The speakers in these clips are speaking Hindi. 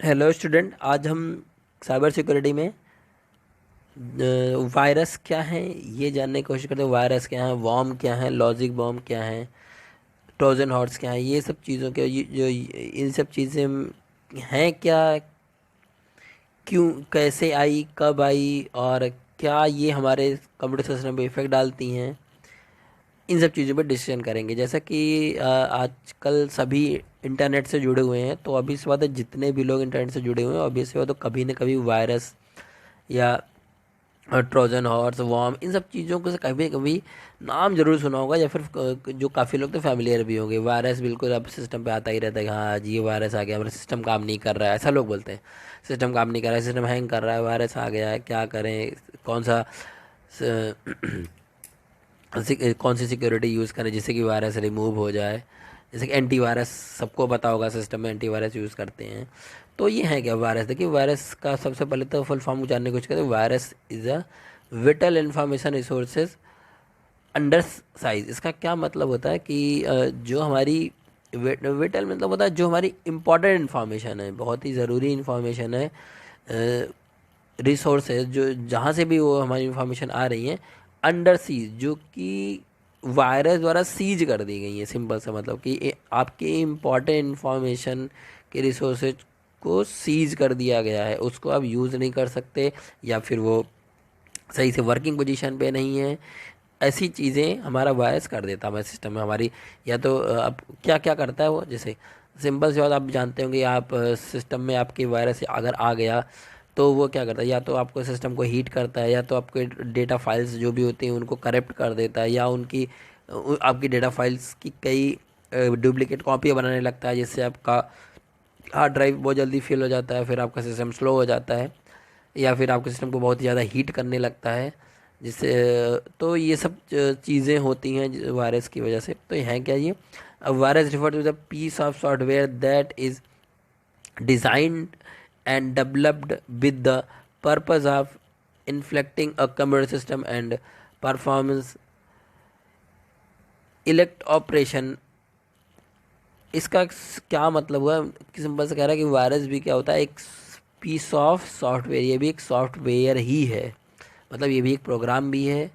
हेलो स्टूडेंट, आज हम साइबर सिक्योरिटी में वायरस क्या है ये जानने की कोशिश करते हैं। वायरस क्या है, वॉर्म क्या है, लॉजिक बॉम्ब क्या है, ट्रोजन हॉर्स क्या है, ये सब चीज़ों के इन सब चीज़ें हैं क्या, क्यों, कैसे आई, कब आई और क्या ये हमारे कंप्यूटर सिस्टम पे इफेक्ट डालती हैं, इन सब चीज़ों पे डिसीजन करेंगे। जैसा कि आजकल सभी इंटरनेट से जुड़े हुए हैं, तो अभी से बात है, जितने भी लोग इंटरनेट से जुड़े हुए हैं अभी से बात तो कभी न कभी वायरस या ट्रोजन हॉर्स, वॉर्म, इन सब चीज़ों को से कभी कभी नाम जरूर सुना होगा, या फिर जो काफ़ी लोग तो फैमिलियर भी होंगे। वायरस बिल्कुल अब सिस्टम पे आता ही रहता है कि हाँ आज ये वायरस आ गया, हमारा सिस्टम काम नहीं कर रहा है, ऐसा लोग बोलते हैं। सिस्टम काम नहीं कर रहा है, सिस्टम हैंग कर रहा है, वायरस आ गया है, क्या करें, कौन सा कौन सी सिक्योरिटी यूज़ करें जिससे कि वायरस रिमूव हो जाए। जैसे कि एंटीवायरस, सबको पता होगा सिस्टम में एंटीवायरस यूज़ करते हैं। तो ये है क्या वायरस? देखिए, वायरस का सबसे पहले तो फुल फॉर्म जानने की कोशिश करते हैं। Virus is a whittle information resources under size. इसका क्या मतलब होता है कि जो हमारी विटल मतलब होता है जो हमारी इम्पोर्टेंट इन्फॉर्मेशन है, बहुत ही ज़रूरी इन्फॉर्मेशन है, रिसोर्सेज जो जहाँ से भी वो हमारी इंफॉर्मेशन आ रही है, अंडर सीज, जो कि वायरस द्वारा सीज कर दी गई है। सिंपल सा मतलब कि आपके इम्पोर्टेंट इंफॉर्मेशन के रिसोर्सेज को सीज कर दिया गया है, उसको आप यूज़ नहीं कर सकते, या फिर वो सही से वर्किंग पोजीशन पे नहीं है। ऐसी चीज़ें हमारा वायरस कर देता है हमारे सिस्टम में हमारी। या तो अब क्या क्या करता है वो, जैसे सिंपल सी बात, आप जानते होंगे, आप सिस्टम में आपके वायरस अगर आ गया तो वो क्या करता है, या तो आपको सिस्टम को हीट करता है, या तो आपके डेटा फाइल्स जो भी होती हैं उनको करप्ट कर देता है, या उनकी आपकी डेटा फाइल्स की कई डुप्लीकेट कॉपियाँ बनाने लगता है, जिससे आपका हार्ड ड्राइव बहुत जल्दी फिल हो जाता है, फिर आपका सिस्टम स्लो हो जाता है, या फिर आपके सिस्टम को बहुत ज़्यादा हीट करने लगता है, जिससे तो ये सब चीज़ें होती हैं वायरस की वजह से। तो ये है क्या ये? Virus refer to the piece of software that is designed and developed with the purpose of inflecting a computer system and performance elect operation. इसका क्या मतलब हुआ कि सिंपल से कह रहा है कि वायरस भी क्या होता है, एक पीस ऑफ सॉफ्टवेयर, ये भी एक सॉफ्टवेयर ही है। मतलब ये भी एक प्रोग्राम भी है,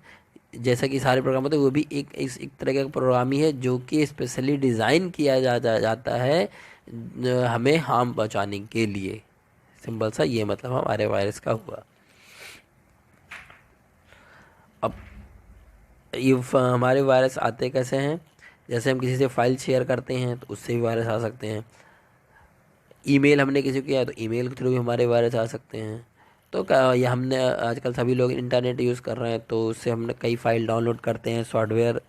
जैसा कि सारे प्रोग्राम होते हैं, वो भी एक तरह का प्रोग्राम ही है जो कि स्पेशली डिज़ाइन किया जाता है हमें हार्म पहुंचाने के लिए। सिंपल सा ये मतलब हमारे वायरस का हुआ। अब ये हमारे वायरस आते कैसे हैं? जैसे हम किसी से फाइल शेयर करते हैं तो उससे भी वायरस आ सकते हैं। ईमेल हमने किसी को किया है तो ईमेल के थ्रू भी हमारे वायरस आ सकते हैं। तो ये हमने आजकल सभी लोग इंटरनेट यूज़ कर रहे हैं, तो उससे हमने कई फाइल डाउनलोड करते हैं, सॉफ्टवेयर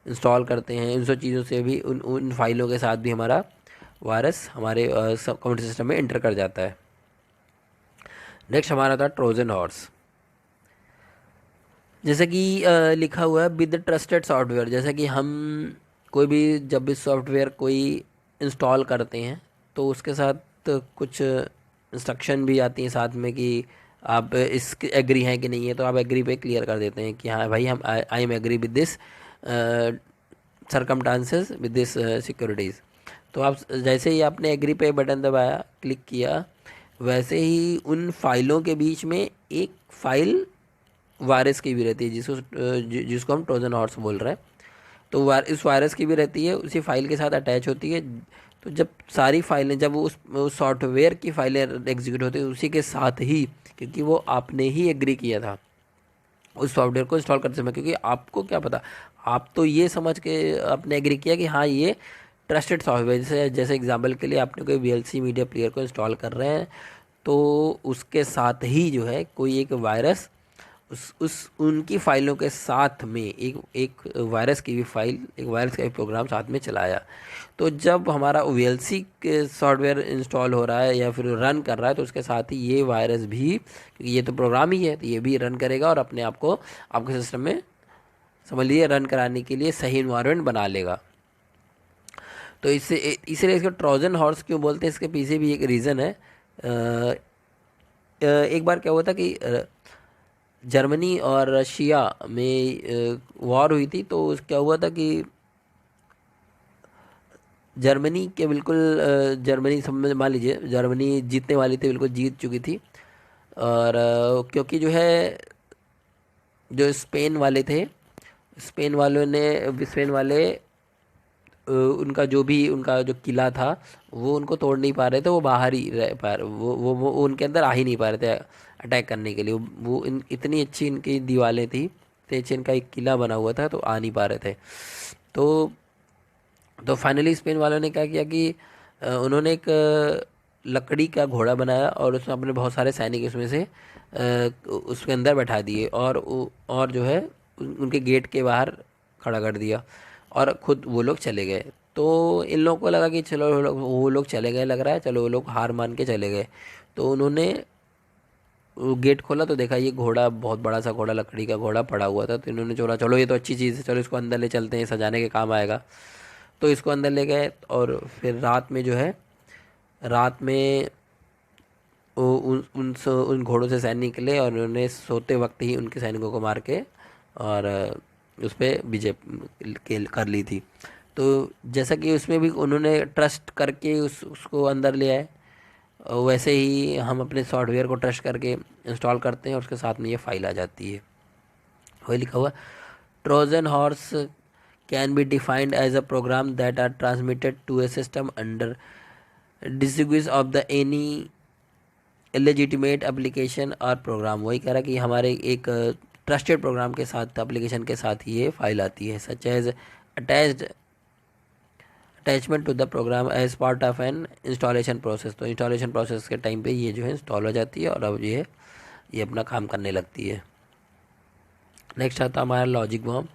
इंस्टॉल करते हैं, इन सब चीज़ों से भी उन उन फाइलों के साथ भी हमारा वायरस हमारे सब कंप्यूटर सिस्टम में एंटर कर जाता है। नेक्स्ट हमारा था ट्रोजन हॉर्स। जैसे कि लिखा हुआ है विद ट्रस्टेड सॉफ्टवेयर। जैसे कि हम कोई भी जब भी सॉफ्टवेयर कोई इंस्टॉल करते हैं तो उसके साथ कुछ इंस्ट्रक्शन भी आती हैं साथ में कि आप इस एग्री हैं कि नहीं है, तो आप एग्री पे क्लियर कर देते हैं कि हाँ भाई, हम I am agree with this circumstances with this securities. तो आप जैसे ही आपने एग्री पे बटन दबाया, क्लिक किया, वैसे ही उन फाइलों के बीच में एक फाइल वायरस की भी रहती है, जिसको हम ट्रोजन हॉर्स बोल रहे हैं। तो इस वायरस की भी रहती है, उसी फाइल के साथ अटैच होती है। तो जब सारी फाइलें, जब उस सॉफ्टवेयर की फाइलें एग्जीक्यूट होती है उसी के साथ ही, क्योंकि वो आपने ही एग्री किया था उस सॉफ्टवेयर को इंस्टॉल करते समय, क्योंकि आपको क्या पता, आप तो ये समझ के आपने एग्री किया कि हाँ ये ट्रस्टेड सॉफ्टवेयर। जैसे जैसे एग्जाम्पल के लिए आपने कोई वीएलसी मीडिया प्लेयर को इंस्टॉल कर रहे हैं, तो उसके साथ ही जो है कोई एक वायरस उस उनकी फाइलों के साथ में एक एक वायरस की भी फाइल, एक वायरस का भी प्रोग्राम साथ में चलाया। तो जब हमारा वीएलसी के सॉफ्टवेयर इंस्टॉल हो रहा है या फिर रन कर रहा है, तो उसके साथ ही ये वायरस भी, क्योंकि ये तो प्रोग्राम ही है, तो ये भी रन करेगा और अपने आप को आपके सिस्टम में, समझ लीजिए, रन कराने के लिए सही इन्वायरमेंट बना लेगा। तो इससे इसलिए इसको ट्रोजन हॉर्स क्यों बोलते हैं, इसके पीछे भी एक रीज़न है। एक बार क्या हुआ था कि जर्मनी और रशिया में वॉर हुई थी, तो क्या हुआ था कि जर्मनी के बिल्कुल जर्मनी समझ मान लीजिए जर्मनी जीतने वाली थी, बिल्कुल जीत चुकी थी। और क्योंकि जो है जो स्पेन वाले थे, स्पेन वाले उनका जो भी उनका जो किला था वो उनको तोड़ नहीं पा रहे थे, वो बाहर ही रह पा रहे, वो उनके अंदर आ ही नहीं पा रहे थे अटैक करने के लिए। इतनी अच्छी इनकी दीवारें थी, इतनी अच्छी इनका एक किला बना हुआ था, तो आ नहीं पा रहे थे। तो फाइनली स्पेन वालों ने क्या किया कि उन्होंने एक लकड़ी का घोड़ा बनाया और उसमें अपने बहुत सारे सैनिक उसमें से उसके अंदर बैठा दिए, और जो है उनके गेट के बाहर खड़ा कर दिया, और खुद वो लोग चले गए। तो इन लोगों को लगा कि चलो वो लोग चले गए, लग रहा है चलो वो लोग हार मान के चले गए। तो उन्होंने वो गेट खोला तो देखा ये घोड़ा, बहुत बड़ा सा घोड़ा, लकड़ी का घोड़ा पड़ा हुआ था। तो इन्होंने बोला चलो ये तो अच्छी चीज़ है, चलो इसको अंदर ले चलते हैं, सजाने के काम आएगा। तो इसको अंदर ले गए, और फिर रात में जो है, रात में उन घोड़ों से सैनिक निकले और उन्होंने सोते वक्त ही उनके सैनिकों को मार के और उस पर विजय कर ली थी। तो जैसा कि उसमें भी उन्होंने ट्रस्ट करके उसको अंदर ले आए, वैसे ही हम अपने सॉफ्टवेयर को ट्रस्ट करके इंस्टॉल करते हैं और उसके साथ में ये फाइल आ जाती है। वही लिखा हुआ, Trojan horse can be defined as a program that are transmitted to a system under distribute of the any illegitimate application और प्रोग्राम। वही कह रहा है कि हमारे एक ट्रस्टेड प्रोग्राम के साथ, एप्लीकेशन के साथ ये फाइल आती है, such as attached attachment to the program as part of an installation process. तो इंस्टॉलेशन प्रोसेस के टाइम पे ये जो है इंस्टॉल हो जाती है और अब ये अपना काम करने लगती है। नेक्स्ट आता है हमारा लॉजिक बॉम्ब।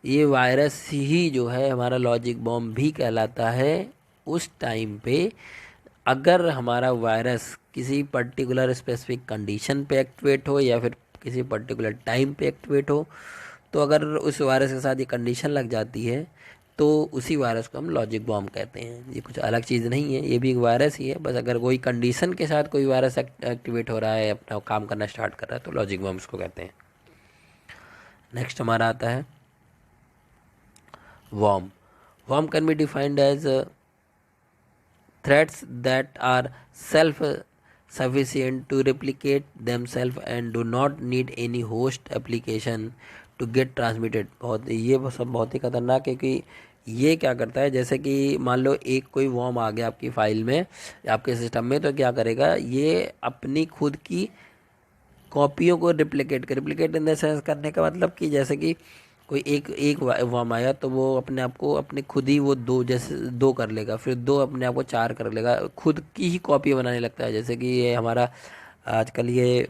ये वायरस ही जो है हमारा लॉजिक बॉम्ब भी कहलाता है उस टाइम पे अगर हमारा वायरस किसी पर्टिकुलर स्पेसिफिक कंडीशन पे एक्टिवेट हो या फिर किसी पर्टिकुलर टाइम पे एक्टिवेट हो। तो अगर उस वायरस के साथ ये कंडीशन लग जाती है तो उसी वायरस को हम लॉजिक बॉम्ब कहते हैं। ये कुछ अलग चीज़ नहीं है, ये भी एक वायरस ही है, बस अगर कोई कंडीशन के साथ कोई वायरस एक्टिवेट हो रहा है, अपना काम करना स्टार्ट कर रहा है, तो लॉजिक बॉम्ब इसको कहते हैं। नेक्स्ट हमारा आता है worm. Worm can be defined as threats that are self sufficient to replicate themselves and do not need any host application to get transmitted। ये सब बहुत ही खतरनाक है, क्योंकि ये क्या करता है, जैसे कि मान लो एक कोई वॉर्म आ गया आपकी फाइल में, आपके सिस्टम में, तो क्या करेगा ये अपनी खुद की कॉपियों को रिप्लिकेट इन द सेंस करने का मतलब कि जैसे कि कोई एक वर्म आया तो वो अपने आप को अपने खुद ही वो दो, जैसे दो कर लेगा, फिर दो अपने आप को चार कर लेगा, खुद की ही कॉपी बनाने लगता है। जैसे कि ये हमारा आजकल ये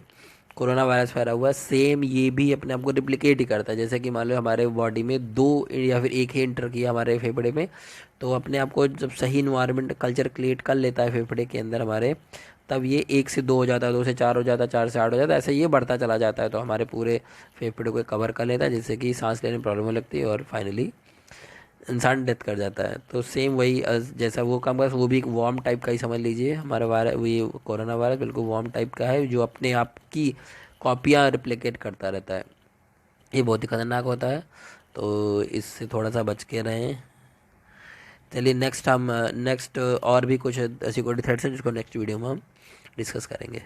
कोरोना वायरस फैला हुआ है, सेम ये भी अपने आप को रिप्लिकेट ही करता है। जैसे कि मान लो हमारे बॉडी में दो या फिर एक ही एंटर किया हमारे फेफड़े में, तो अपने आप को जब सही इन्वायरमेंट कल्चर क्रिएट कर लेता है फेफड़े के अंदर हमारे, तब ये एक से दो हो जाता है, दो से चार हो जाता है, चार से आठ हो जाता है, ऐसे ये बढ़ता चला जाता है। तो हमारे पूरे फेफड़े को कवर कर लेता है, जिससे कि सांस लेने में प्रॉब्लम होने लगती है और फाइनली इंसान डेथ कर जाता है। तो सेम वही जैसा वो काम कर, वो भी एक वार्म टाइप का ही समझ लीजिए। हमारा वायरस, ये कोरोना वायरस बिल्कुल वार्म टाइप का है, जो अपने आप की कॉपियाँ रिप्लिकेट करता रहता है। ये बहुत ही खतरनाक होता है, तो इससे थोड़ा सा बच के रहें। चलिए नेक्स्ट और भी कुछ सिक्योरिटी थ्रेट्स हैं जिसको नेक्स्ट वीडियो में हम डिस्कस करेंगे।